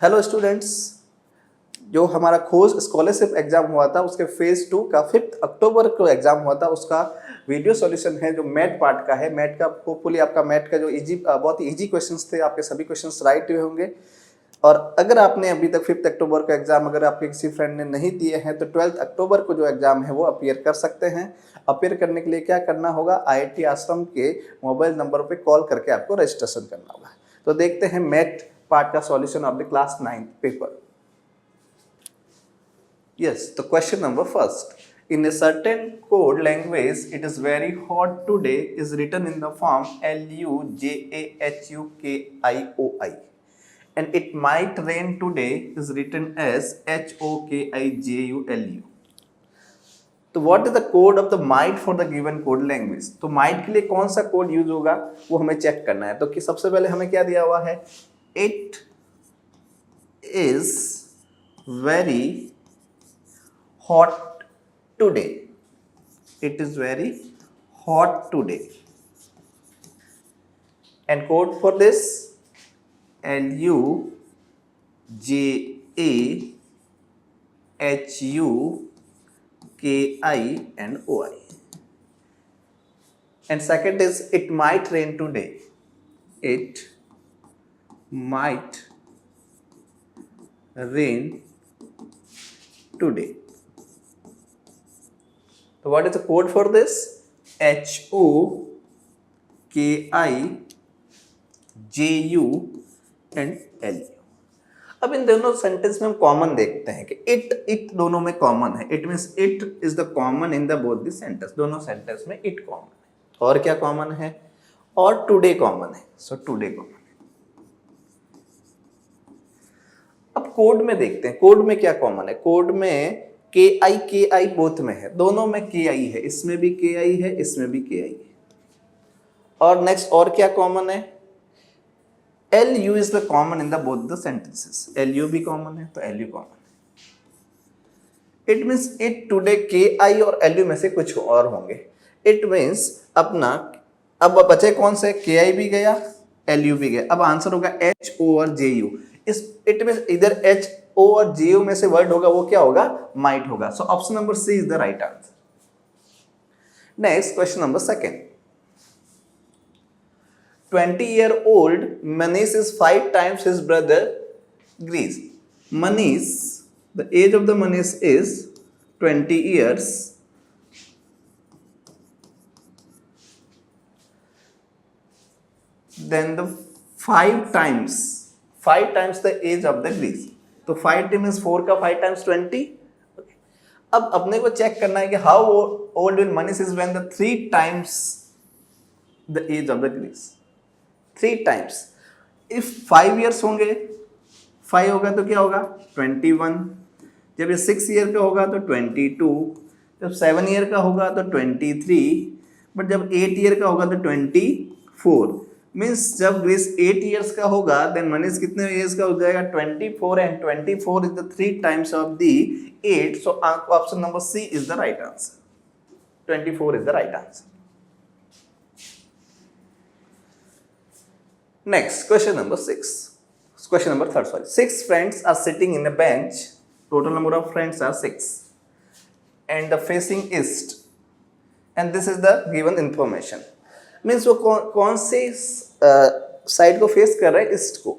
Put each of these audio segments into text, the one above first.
Hello students, जो हमारा खोज स्कॉलरशिप एग्जाम हुआ था उसके फेज 2 का 5 अक्टूबर को एग्जाम हुआ था, उसका वीडियो सॉल्यूशन है जो मैथ पार्ट का है। मैथ का होपफुली आपका मैथ का जो बहुत ही इजी क्वेश्चंस थे, आपके सभी क्वेश्चंस राइट हुए होंगे। और अगर आपने अभी तक 5 अक्टूबर का एग्जाम अगर आपके किसी फ्रेंड ने नहीं दिए हैं तो 12 अक्टूबर को जो एग्जाम है वो अपीयर कर सकते हैं। अपीयर करने के लिए क्या करना होगा, IIT आश्रम के मोबाइल नंबर पे कॉल करके आपको रजिस्ट्रेशन करना होगा। तो देखते हैं मैथ पार्ट का solution of the class 9 paper. Yes, the question number first. In a certain code language, it is very hot today is written in the form LUJAHUKIOI. And it might rain today is written as HOKIJULU. तो what is the code of the might for the given code language. तो might के लिए कौन सा code use होगा वो हमें check करना है। तो कि सबसे पहले हमें क्या दिया हुआ है, it is very hot today. It is very hot today. And code for this LUJAHUKI and OI. And second is it might rain today. It might rain today. So what is the code for this? HOKIJU and LU. अब इन दोनों sentence में हम common देखते हैं कि it दोनों में common है। It means it is the common in the both the sentence. दोनों सेंटेंस में इट कॉमन है। और क्या कॉमन है? और टुडे कॉमन है। सो टुडे कॉमन है। अब कोड में देखते हैं, कोड में क्या कॉमन है। कोड में KI बोथ में है, दोनों में KI है, इसमें भी KI है, इसमें भी KI है। और नेक्स्ट और क्या कॉमन है, LU is the common in the both the sentences. LU भी कॉमन है तो LU कॉमन है। It means it today KI और LU में से कुछ और होंगे। इट मीन्स अपना अब बचे कौन से, KI भी गया, LU भी गया। अब आंसर होगा HO और JU। इस इट मीन्स इधर HO और JU में से वर्ड होगा वो क्या होगा, माइट होगा। सो option number C is the right answer. Next question number second. 20-year-old Manish is 5 times his brother Greece. Manish, the age of the Manish is 20 years. Then the 5 times the age of the Greece. तो 5 means 4 का 5 times 20. Okay. अब अपने को check करना है कि how old will Manish is when the 3 times the age of the Greece. 3 times. If 5 years होंगे, 5 होगा तो क्या होगा 21। जब ये 6 ईयर का होगा तो 22। जब 7 ईयर का होगा तो 23। बट जब 8 ईयर का होगा तो 24। मीन्स जब ग्रीस 8 ईयर्स का होगा देन मनीष कितने ईयर्स का हो जाएगा 24 and 24 is the 3 times of the 8। So option number C is the right answer. 24 is the right answer. Next, question number 6. Question number 3, sorry. 6 friends are sitting in a bench. Total number of friends are 6. And the facing east. And this is the given information. Means वो कौन से side को face कर रहा है, east को।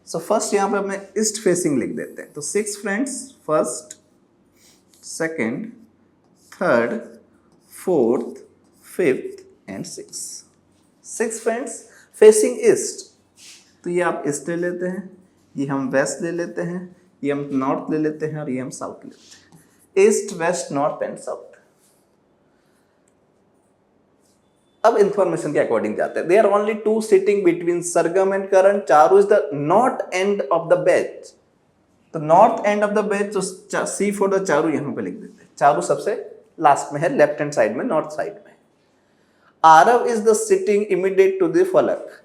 So first यहाँ पे अपने ईस्ट फेसिंग लिख देते हैं। तो 6 friends, first, second, third, fourth, fifth and 6 friends facing east. तो ये आप ईस्ट ले लेते हैं, ये हम वेस्ट ले लेते हैं, ये हम नॉर्थ ले लेते हैं और ये हम साउथ ले लेते हैं। East, west, north and south. अब इंफॉर्मेशन के अकॉर्डिंग जाते हैं। There are only 2 sitting between Sargam and Karan. Charu is the north end of the bench. तो north end of the bench, तो C फॉर द चारू यहां पे लिख देते हैं। चारू सबसे लास्ट में है, लेफ्ट हैंड साइड में, नॉर्थ साइड में। Aarav is the sitting immediate to the फलक।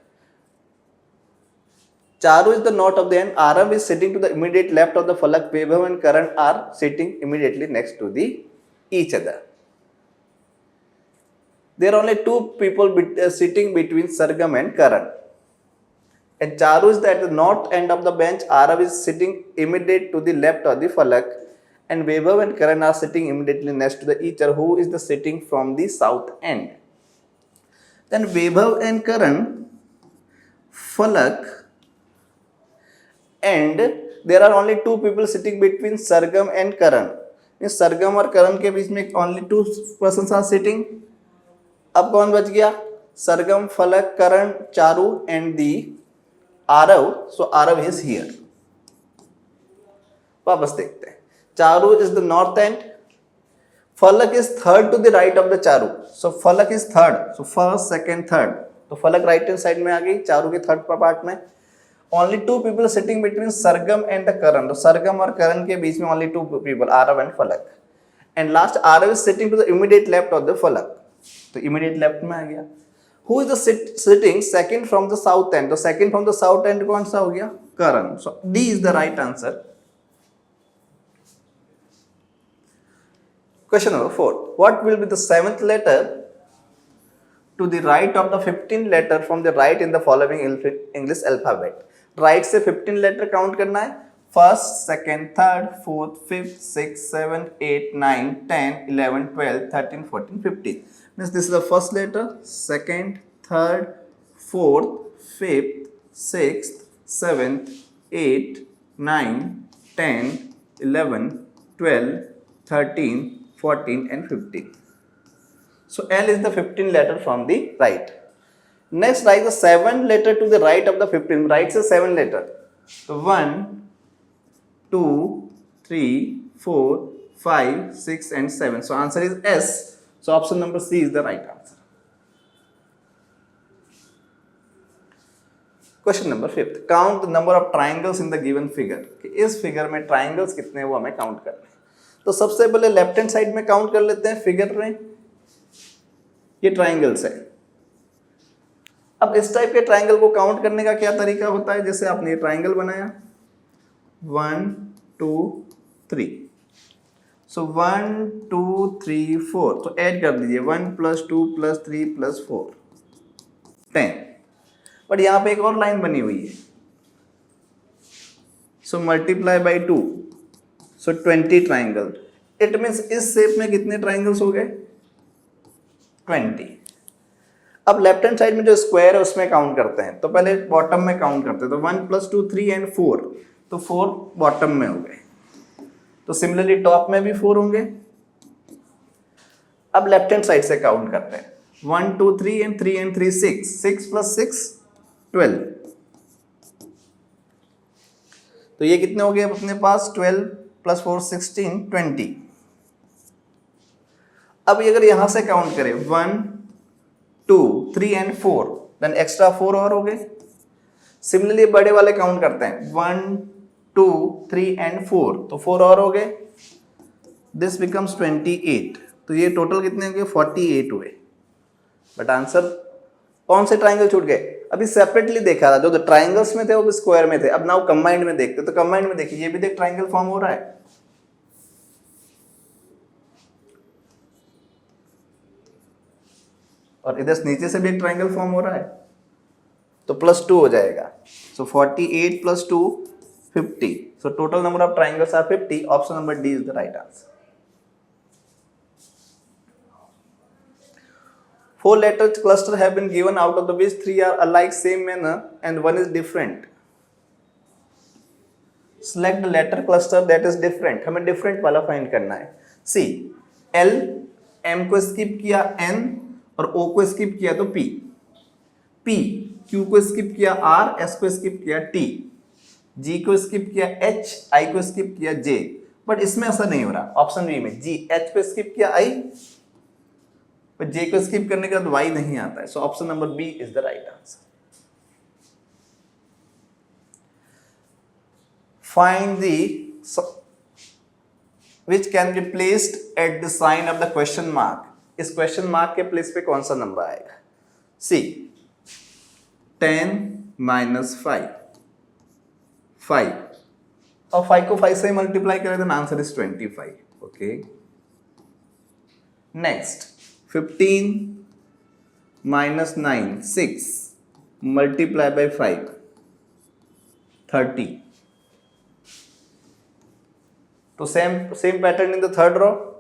Charu is the north of the end. Arav is sitting to the immediate left of the falak. Vaibhav and Karan are sitting immediately next to each other. There are only 2 people sitting between Sargam and Karan. and Charu is at the north end of the bench. Arav is sitting immediate to the left of the Falak, and Vaibhav and Karan are sitting immediately next to the each other. Who is the sitting from the south end? Then Vaibhav and Karan, Falak, and there are only two people sitting between Sargam and Karan. Means Sargam और Karan के बीच में only two persons are sitting. अब कौन बच गया? Sargam, Falak, Karan, Charu, and the Arav. So Arav is here. वापस देखते हैं. Charu is the north end. Falak is third to the right of the Charu. So Falak is third. So first, second, third. तो Falak right hand side में आ गई, Charu के third part में. Only two people sitting between Sargam and the Karan. तो Sargam और Karan के बीच में only two people, Arav and Falak. And last Arav is sitting to the immediate left of the Falak. तो immediate left में आ गया. Who is the sitting second from the south end? तो second from the south end कौन सा हो गया? Karan. So D is the right answer. Question number 4. What will be the seventh letter to the right of the 15th letter from the right in the following English alphabet? Right से 15 letter count करना है. First, second, third, fourth, fifth, sixth, seventh, 8, 9, 10, 11, 12, 13, 14, 15. Means this is the first letter, second, third, fourth, fifth, sixth, seventh, 8, 9, 10, 11, 12, 13, 14 and 15. So L is the 15th letter from the right. Next, write the 7th letter to the right of the 15th. Right is 7 letter. So 1, 2, 3, 4, 5, 6 and 7. So answer is S. So option number C is the right answer. Question number 5. Count the number of triangles in the given figure. इस figure में triangles कितने वो हमें count करने हैं. तो सबसे पहले लेफ्ट हैंड साइड में काउंट कर लेते हैं. फिगर में ये ट्राइंगल्स है. अब इस टाइप के ट्राइंगल को काउंट करने का क्या तरीका होता है? जैसे आपने ये ट्राइंगल बनाया 1, 2, 3. सो 1, 2, 3, 4. तो ऐड कर दीजिए 1 + 2 + 3 + 4 10. बट यहां पे एक और लाइन बनी हुई है. So multiply by 2. So 20 triangle. It means इस शेप में कितने ट्राइंगल्स हो गए? 20. अब लेफ्ट हैंड साइड में जो स्क्वायर है उसमें काउंट करते हैं. तो पहले बॉटम में काउंट करते हैं. तो 1 + 2 3 एंड 4. तो 4 बॉटम में हो गए. तो सिमिलरली टॉप में भी 4 होंगे. अब लेफ्ट हैंड साइड से काउंट करते हैं. 1, 2, 3 एंड 3 एंड 3 6. 6 + 6 12. तो ये कितने हो गए अपने पास? 12 + 4 16 20. अब अगर यहां से काउंट करें 1, 2, 3 एंड 4, देन एक्स्ट्रा 4 और हो गए. सिमिलरली बड़े वाले काउंट करते हैं 1, 2, 3 एंड 4. तो 4 और हो गए. This becomes 28. तो ये टोटल कितने हो गए? 48 हुए. बट आंसर कौन से ट्राइंगल छूट गए? अभी सेपरेटली देखा था. जो ट्राइंगल्स में थे वो स्क्वायर में थे. अब नाउ कंबाइंड में देखते. तो कंबाइंड में देखिए ये भी देख ट्राइंगल फॉर्म हो रहा है. और इधर नीचे से भी एक ट्राइंगल फॉर्म हो रहा है. तो +2 हो जाएगा. So 48 + 2 50. So total number of triangles are 50. Option number D is the right answer. 4 letter cluster have been given, out of the which 3 are alike same manner and 1 is different. Select the letter cluster that is different. हमें different वाला find करना है. C, L, M को skip किया N और O को skip किया तो P. P, Q को स्किप किया R, S को स्किप किया T, G को स्किप किया H, I को स्किप किया J. बट इसमें ऐसा नहीं हो रहा. ऑप्शन बी में G, H को स्किप किया I, पर J को स्किप करने के बाद Y नहीं आता है. सो option number B is the right answer. Find the which can be placed at the sign of the question mark. इस क्वेश्चन मार्क के प्लेस पे कौन सा नंबर आएगा? सी 10 - 5 5. और 5 को 5 से मल्टीप्लाई करें तो answer is 25. Okay. Next 15 - 9 6 multiply by 5 30. तो same pattern in the third row.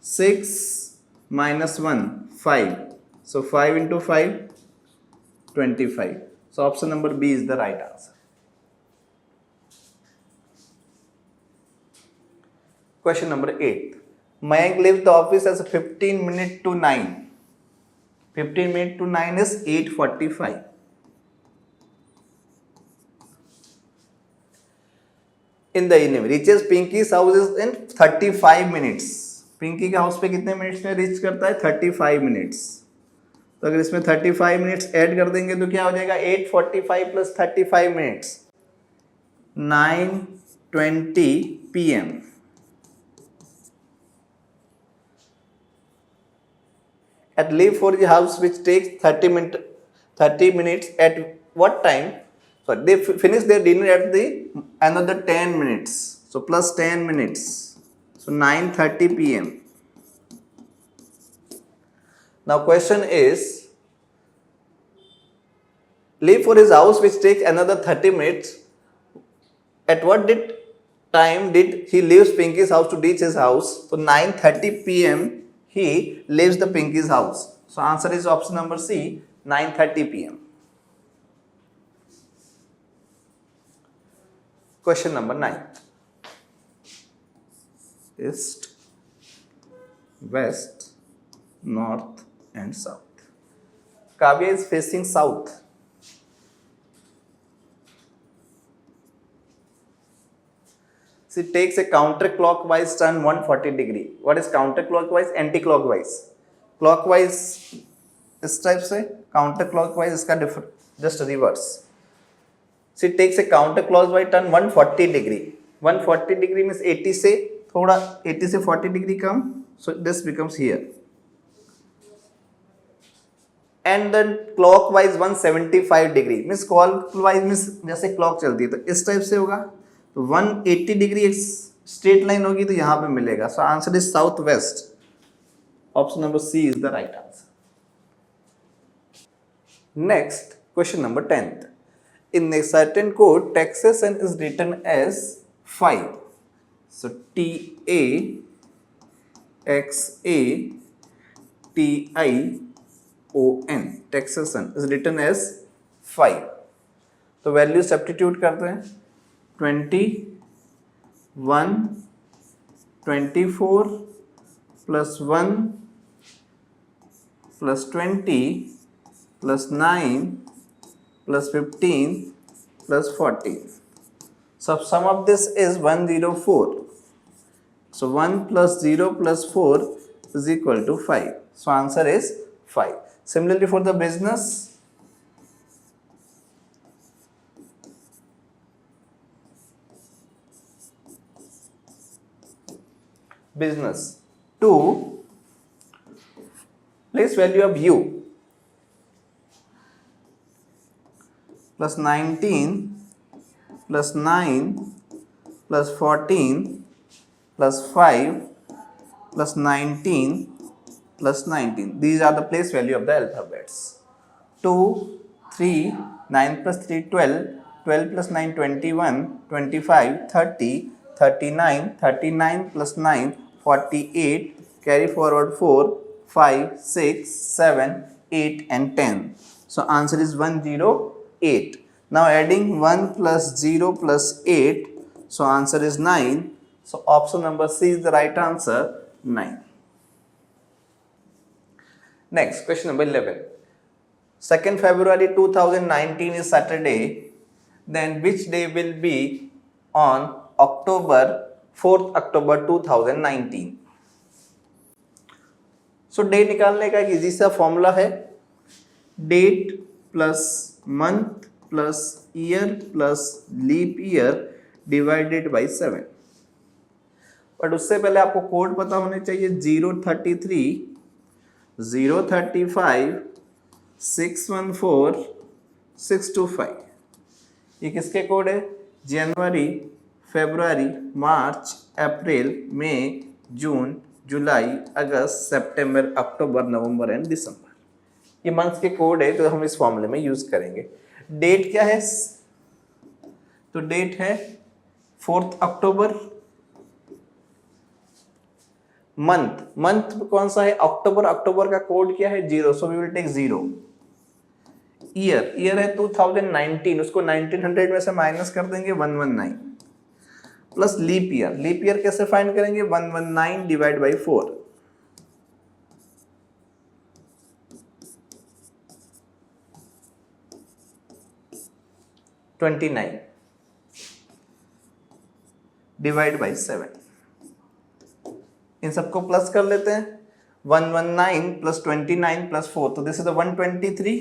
6 minus 1 5. So 5 into 5 25. So option number B is the right answer. Question number 8. Mayank leaves the office as 15 minutes to 9. 15 minutes to 9 is 8:45. In the evening reaches Pinky's house in 35 minutes. Pinky के house पे कितने minutes में reach करता है? 35 minutes. तो अगर इसमें 35 minutes add कर देंगे तो क्या हो जाएगा? 8:45 plus 35 minutes 9:20 PM. At leave for the house which takes 30 minutes at what time? So they finish their dinner at the another 10 minutes. So plus 10 minutes. So 9:30 PM. Now question is, leave for his house which takes another 30 minutes. At what time did he leaves Pinky's house to reach his house? So 9:30 PM he leaves the Pinky's house. So answer is option number C, 9:30 PM. Question number 9. East, west, north and south. Kavya is facing south. She takes a counterclockwise turn 140 degree. What is counterclockwise? Anti-clockwise. Clockwise इस type से, counterclockwise इसका just reverse. She takes a counterclockwise turn 140 degree. 140 degree means 80 से थोड़ा 80 से 40 degree come. So this becomes here. And then clockwise 175 degree means clockwise means जैसे clock चलती है तो इस टाइप से होगा. तो 180 डिग्री एक स्ट्रेट लाइन होगी तो यहाँ पे मिलेगा. So answer is south west. Option number C is the right answer. Next question number 10th. In a certain code, taxation is written as 5. So TA XA TION taxation is written as 5. तो value substitute करते हैं. 21 24 plus 1 plus 20 plus 9 plus 15 plus 14. So sum of this is 104. So 1 plus 0 plus 4 is equal to 5. So answer is 5. Similarly for the business, business 2, place value of u plus 19 plus 9 plus 14 plus 5 plus 19 plus 19. These are the place value of the alphabets. 2, 3, 9 plus 3 12, 12 plus 9 21, 25, 30, 39, 39 plus 9 48, carry forward 4, 5, 6, 7, 8 and 10. So answer is 108. Now adding 1 plus 0 plus 8, so answer is 9. So option number C is the right answer, 9. Next question number 11. 2nd February 2019 is Saturday. Then which day will be on October 4th October 2019. So day निकालने का एक easy सा formula है. Date plus month plus year plus leap year divided by 7. But उससे पहले आपको code पता होने चाहिए. 033 035 614 625. ये किसके कोड है? जनवरी, फरवरी, मार्च, अप्रैल, मई, जून, जुलाई, अगस्त, सितंबर, अक्टूबर, नवंबर एंड दिसंबर. ये मंथ्स के कोड है तो हम इस फॉर्मूले में यूज करेंगे. डेट क्या है? तो डेट है 4 अक्टूबर। मंथ कौन सा है? अक्टूबर। अक्टूबर का कोड क्या है? 0, so we will take 0। Year है 2019, उसको 1900 में से माइनस कर देंगे 119 प्लस लीप ईयर कैसे फाइंड करेंगे? 119 डिवाइड बाई 4, 29 डिवाइड बाई 7। इन सबको प्लस कर लेते हैं। 119 प्लस 29 प्लस 4, तो this is 123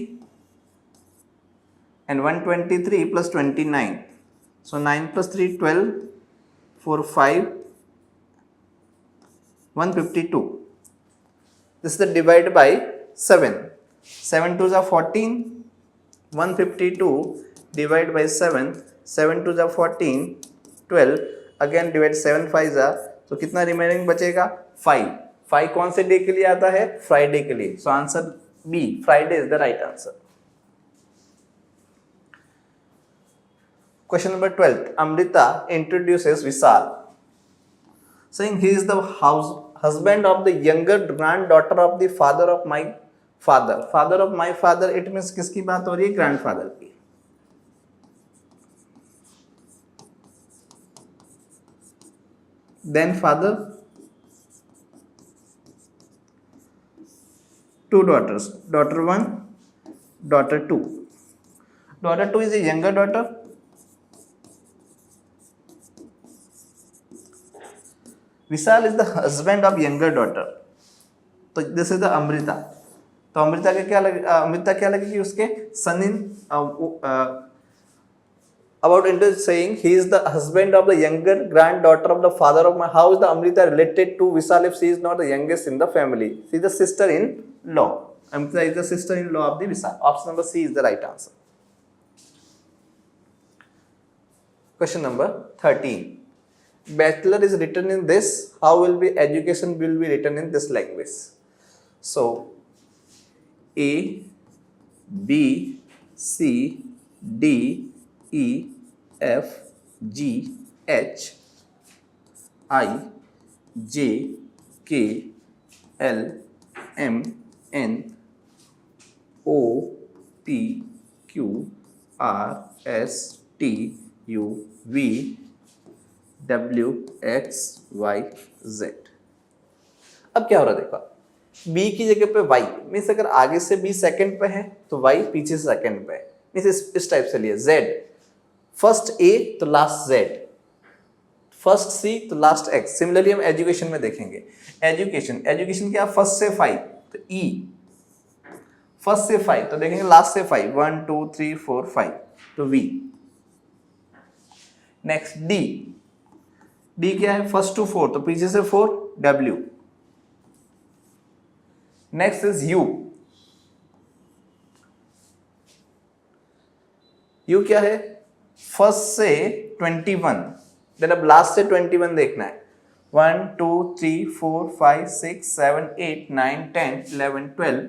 and 123 plus 29, so 9 plus 3 12, 4 5, 152. This is the divide by 7, 7 2s are 14, 152 divide by 7, 7 2s are 14, 12, again divide 7 5s are, तो कितना remaining बचेगा? 5। 5 कौन से डे के लिए आता है? फ्राइडे के लिए। So answer B, Friday is the right answer. Question number 12. Amrita introduces Vishal, saying he is the husband of the younger granddaughter of the father of my father. Father of my father, it means किसकी बात हो रही है? Grandfather की। Then father, 2 daughters, daughter 1, daughter 2. Daughter 2 is a younger daughter. Vishal is the husband of younger daughter. तो this is the Amrita. तो अमृता के क्या लगे? अमृता क्या लगेगी? उसके सन इन about into saying he is the husband of the younger granddaughter of the father of my. How is the Amrita related to Vishal if she is not the youngest in the family? She is the sister-in-law. Amrita is the sister-in-law of the Vishal. Option number C is the right answer. Question number 13. Bachelor is written in this. How will be education will be written in this language? So A, B, C, D, E, F, G, H, I, J, K, L, M, N, O, P, Q, R, S, T, U, V, W, X, Y, Z। अब क्या हो रहा है? देखो, B की जगह पे Y means अगर आगे से B सेकंड पे है तो Y पीछे से सेकंड पे है। मीन्स इस टाइप से लिए Z फर्स्ट A तो लास्ट Z, फर्स्ट C तो लास्ट X। सिमिलरली हम एजुकेशन में देखेंगे। एजुकेशन क्या? फर्स्ट से 5 तो E, फर्स्ट से 5 तो देखेंगे लास्ट से 5, 1 2 3 4 5 तो V। नेक्स्ट D क्या है? फर्स्ट टू 4 तो पीछे से 4 W। नेक्स्ट इज U क्या है? फर्स्ट से 21, देन अब लास्ट से 21 देखना है। 1 2 3 4 5 6 7 8 9 10 11 12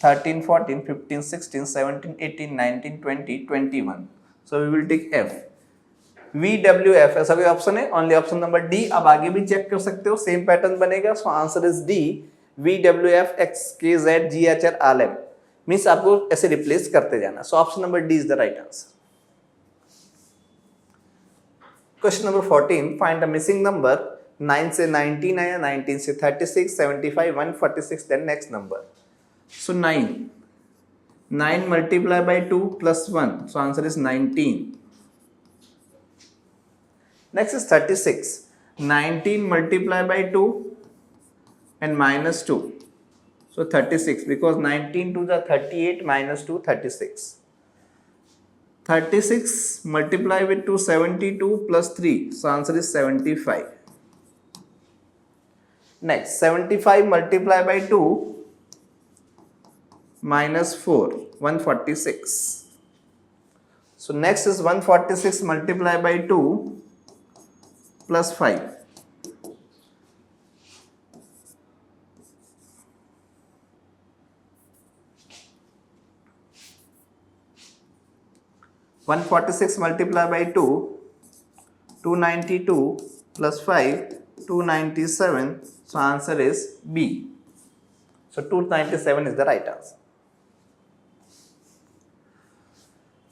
13 14 15 16 17 18 19 20 21। So we will take F। VWF ऐसा कोई ऑप्शन है? Only option number D. अब आगे भी चेक कर सकते हो, सेम पैटर्न बनेगा। So answer is D, VWF XKZ GHR RLM। Means आपको ऐसे रिप्लेस करते जाना। So option number D is the right answer. Question number 14, find the missing number. 9 से 19 आया, 19 से 36, 75, 146, then next number. So 9 multiply by 2 plus 1, so answer is 19। Next is 36. 19 multiplied by 2 and minus 2. So 36, because 19 to the 38 minus 2 36. 36 multiplied with 2 72 plus 3. So answer is 75. Next 75 multiplied by 2 minus 4 146. So next is 146 multiplied by 2 plus 5. 146 146 multiplied by 2, 292 plus 5, 297. So answer is B. So 297 is the right answer.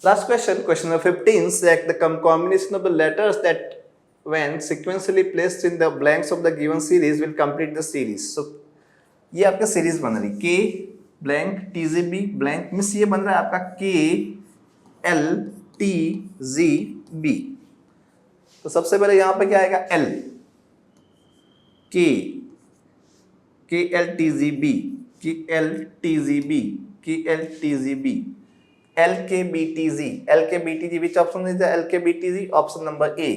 Last question, question number 15. Select the combination of the letters that when sequentially placed in the blanks of the given series will complete the series. So ये आपका series बन रही K blank TZB blank miss ये बन रहा है आपका K L T Z B. तो सबसे पहले यहाँ पे क्या आएगा L K K L T Z B K L T Z B K L T Z B L K B T Z L K B T Z. Which option is the L K B T Z? Option number A.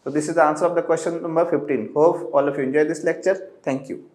So this is the answer of the question number 15. Hope all of you enjoy this lecture. Thank you.